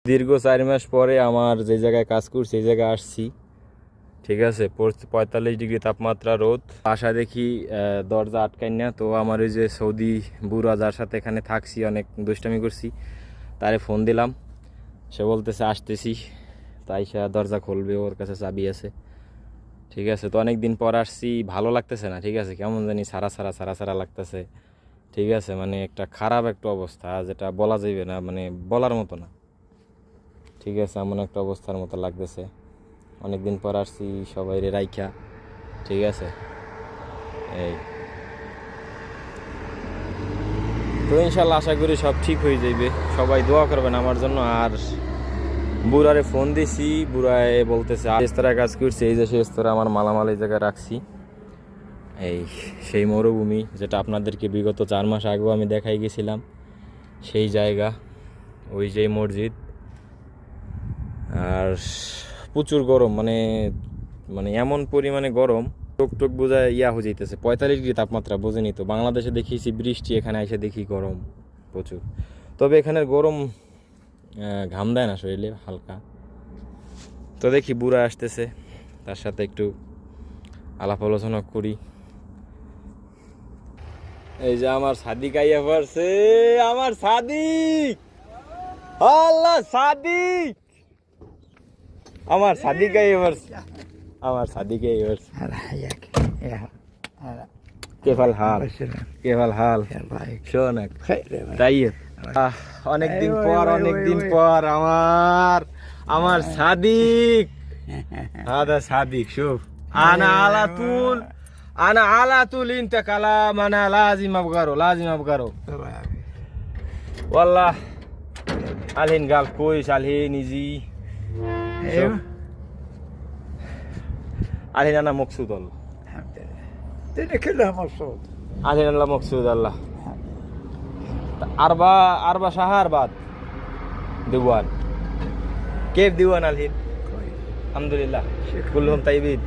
দীর্ঘ 4 মাস পরে আমার যে জায়গায় কাজ করছি সেই জায়গায় আসছি, ঠিক আছে। 45 ডিগ্রি তাপমাত্রা, রোদ। আশা দেখি দরজা আটকাই না। তো আমার ওই যে সৌদি বুড়া যার সাথে এখানে থাকছি, অনেক দুষ্টামি করছি, তারে ফোন দিলাম, সে বলতেছে আসতেছি, তাই সে দরজা খুলবে, ওর কাছে চাবি আছে, ঠিক আছে। তো অনেক দিন পর আসছি, ভালো লাগতেছে না, ঠিক আছে, কেমন জানি সারা সারা লাগতেছে, ঠিক আছে। মানে একটা খারাপ একটা অবস্থা, যেটা বলা যাবে না, মানে বলার মতো না, ঠিক আছে। এমন একটা অবস্থার মতো লাগতেছে। অনেক দিন পর আসছি সবাই রাইখা, ঠিক আছে। এই তো ইনশাল্লাহ আশা করি সব ঠিক হয়ে যাবে, সবাই দোয়া করবেন আমার জন্য। আর বুড়ারে ফোন দিছি, বুড়ায় বলতেছে রেস্তোরাঁ কাজ করছে, এই যে সে রেস্তোরাঁ আমার মালামাল এই জায়গায় রাখছি, এই সেই মরুভূমি যেটা আপনাদেরকে বিগত 4 মাস আগেও আমি দেখাই গেছিলাম, সেই জায়গা, ওই যে মসজিদ। আর প্রচুর গরম, মানে মানে এমন পরিমাণে গরম, টুক বোঝায় হয়ে যাইতেছে। 45 ডিগ্রি তাপমাত্রা, বোঝেনি তো। বাংলাদেশে দেখিয়েছি বৃষ্টি, এখানে এসে দেখি গরম প্রচুর। তবে এখানের গরম ঘাম দেয় না শরীরে, হালকা। তো দেখি বুড়া আসতেছে, তার সাথে একটু আলাপ আলোচনা করি। এই যে আমার সাদিক আইয়া পড়ছে, আমার সাদিক, আল্লাহ সাদিক, আমার সাদিক আইয়া পড়ছে, আমার সাদিক আইয়া পড়ছে। كيف الحال؟ كيف الحال؟ شلونك؟ طيب অনেকদিন পর আমার সাদিক, هذا صديق. شوف انا على طول انت كلام انا لازم ابقره والله. الحين قال كويس، الحين يجي. ايوه الحين انا مبسوط والله، الحمد لله، الدنيا كلها مبسوط. الحين الله مبسوط الله. 4 شهر بعد ديوان. كيف ديوان الحين؟ كويس الحمد لله، شكرا. كلهم طيبين.